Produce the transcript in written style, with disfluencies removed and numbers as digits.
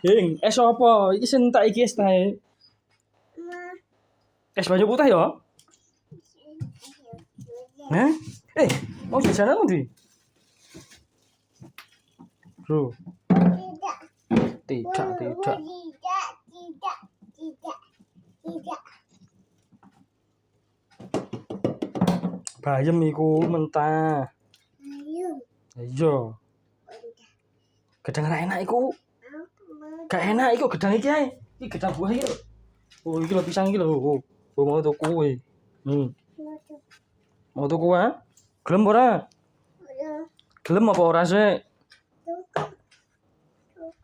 Hing, es apa? Iki sing tak iki es tae. Es banyu putih ya? Hah? Mau jajan apa ndi? Bro. Tidak. Bayem iku mentah. Iya. Gedang ra enak iku. Gak enak iku gedang iki ae. Iki gedang buah iki lho. Oh, iki lho pisang iki lho. Oh, mau tuku kowe. Mau tuku ah? Gelem ora? Gelem apa ora sih?